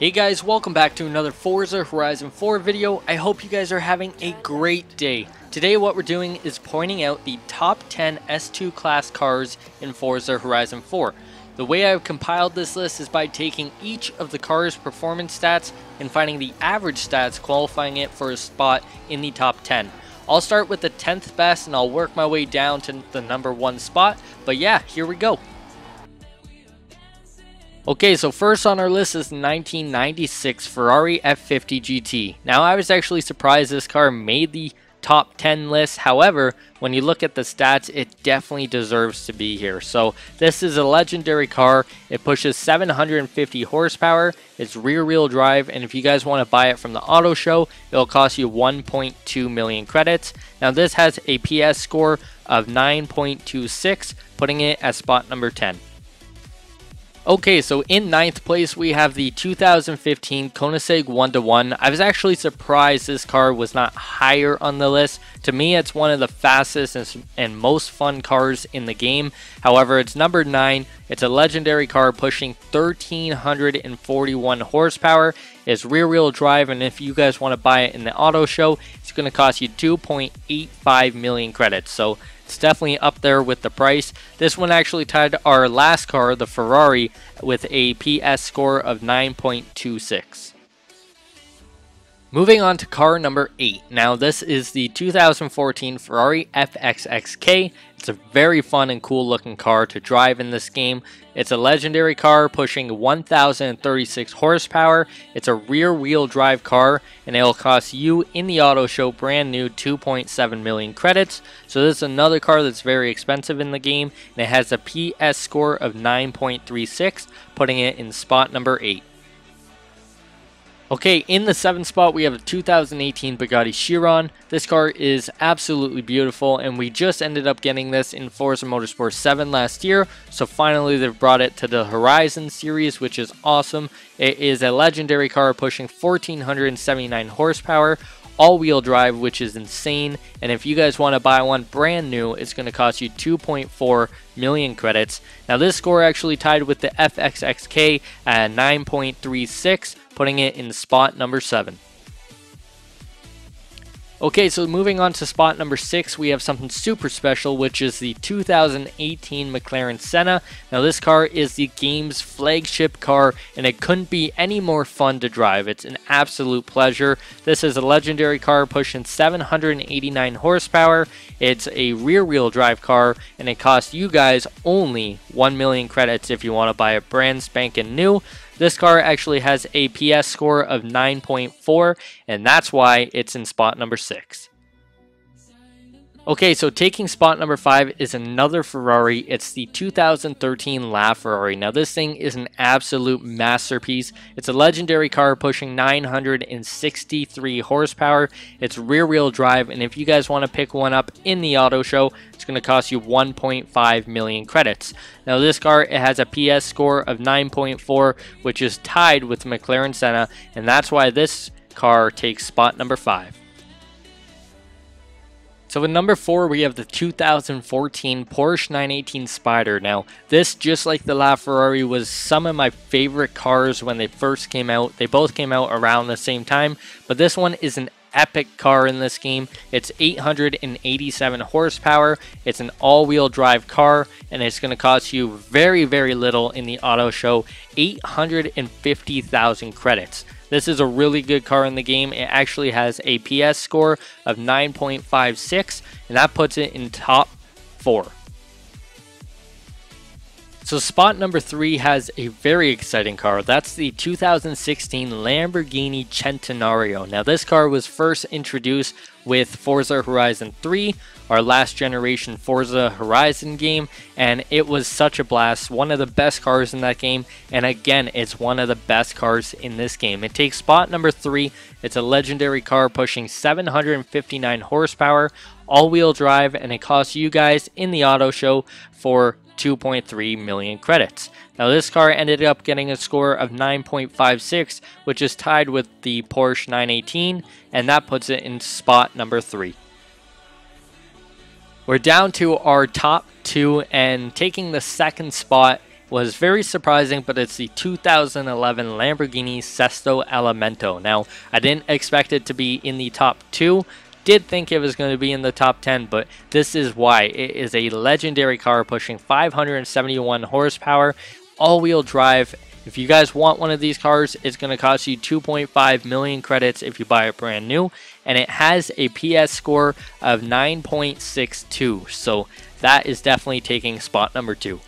Hey guys, welcome back to another Forza Horizon 4 video. I hope you guys are having a great day. Today what we're doing is pointing out the top 10 S2 class cars in Forza Horizon 4. The way I've compiled this list is by taking each of the car's performance stats and finding the average stats qualifying it for a spot in the top 10. I'll start with the 10th best and I'll work my way down to the number 1 spot, but yeah, here we go. Okay, so first on our list is the 1996 Ferrari F50 GT. Now I was actually surprised this car made the top 10 list. However, when you look at the stats, it definitely deserves to be here. So this is a legendary car. It pushes 750 horsepower. It's rear wheel drive, and if you guys want to buy it from the auto show, it'll cost you 1.2 million credits. Now this has a PS score of 9.26, putting it at spot number 10. Okay, so in 9th place we have the 2015 Koenigsegg One. I was actually surprised this car was not higher on the list. To me, it's one of the fastest and most fun cars in the game. However, it's number 9. It's a legendary car pushing 1,341 horsepower. It's rear wheel drive, and if you guys want to buy it in the auto show, it's going to cost you 2.85 million credits. So it's definitely up there with the price. This one actually tied our last car, the Ferrari, with a PS score of 9.26. Moving on to car number 8. Now this is the 2014 Ferrari FXXK. It's a very fun and cool looking car to drive in this game. It's a legendary car pushing 1,036 horsepower. It's a rear wheel drive car, and it'll cost you in the auto show brand new 2.7 million credits. So this is another car that's very expensive in the game, and it has a PS score of 9.36, putting it in spot number 8. Okay, in the 7th spot we have a 2018 Bugatti Chiron. This car is absolutely beautiful, and we just ended up getting this in Forza Motorsport 7 last year, so finally they've brought it to the Horizon series, which is awesome. It is a legendary car pushing 1,479 horsepower, all-wheel drive, which is insane, and if you guys want to buy one brand new, it's going to cost you 2.4 million credits. Now this score actually tied with the FXXK at 9.36, putting it in spot number 7. Okay, so moving on to spot number 6, we have something super special, which is the 2018 Mclaren Senna. Now this car is the game's flagship car, and it couldn't be any more fun to drive. It's an absolute pleasure. This is a legendary car pushing 789 horsepower. It's a rear wheel drive car, and it costs you guys only 1 million credits if you want to buy it brand spanking new. This car actually has a PS score of 9.4, and that's why it's in spot number 6. Okay, so taking spot number 5 is another Ferrari. It's the 2013 LaFerrari. Now this thing is an absolute masterpiece. It's a legendary car pushing 963 horsepower. It's rear wheel drive, and if you guys want to pick one up in the auto show, it's going to cost you 1.5 million credits. Now this car, it has a PS score of 9.4, which is tied with Mclaren Senna, and that's why this car takes spot number 5. So in number 4, we have the 2014 Porsche 918 Spyder. Now, this, just like the LaFerrari, was some of my favorite cars when they first came out. They both came out around the same time, but this one is an epic car in this game. It's 887 horsepower. It's an all-wheel drive car, and it's going to cost you very, very little in the auto show, 850,000 credits. This is a really good car in the game. It actually has a PS score of 9.56, and that puts it in top 4. So spot number 3 has a very exciting car. That's the 2016 Lamborghini Centenario. Now this car was first introduced with Forza Horizon 3, our last generation Forza Horizon game, and it was such a blast. One of the best cars in that game, and again, it's one of the best cars in this game. It takes spot number 3. It's a legendary car pushing 759 horsepower, all-wheel drive, and it costs you guys in the auto show for 2.3 million credits. Now this car ended up getting a score of 9.56, which is tied with the Porsche 918, and that puts it in spot number 3. We're down to our top 2, and taking the second spot was very surprising, but it's the 2011 Lamborghini Sesto Elemento. Now, I didn't expect it to be in the top 2. Did think it was going to be in the top 10, but this is why. It is a legendary car pushing 571 horsepower, all-wheel drive. If you guys want one of these cars, it's going to cost you 2.5 million credits if you buy it brand new, and it has a PS score of 9.62, so that is definitely taking spot number 2.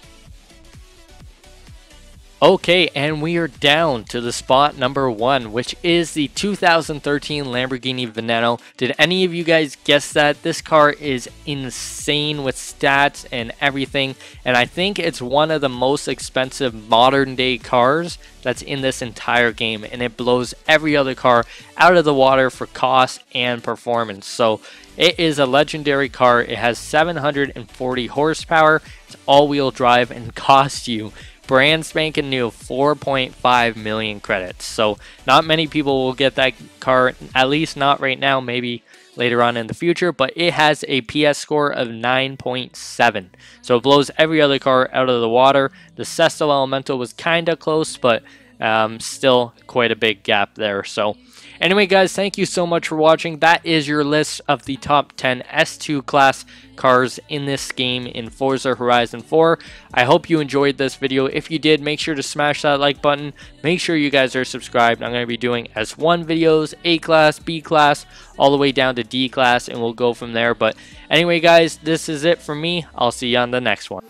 Okay, and we are down to the spot number 1, which is the 2013 Lamborghini Veneno. Did any of you guys guess that? This car is insane with stats and everything, and I think it's one of the most expensive modern day cars that's in this entire game, and it blows every other car out of the water for cost and performance. So it is a legendary car. It has 740 horsepower, it's all-wheel drive, and costs you brand spanking new 4.5 million credits. So not many people will get that car, at least not right now, maybe later on in the future, but it has a PS score of 9.7. So it blows every other car out of the water. The Sesto Elemento was kind of close, but still quite a big gap there. So anyway, guys, thank you so much for watching. That is your list of the top 10 S2 class cars in this game in Forza Horizon 4. I hope you enjoyed this video. If you did, make sure to smash that like button. Make sure you guys are subscribed. I'm going to be doing S1 videos, A class, B class, all the way down to D class, and we'll go from there. But anyway, guys, this is it for me. I'll see you on the next one.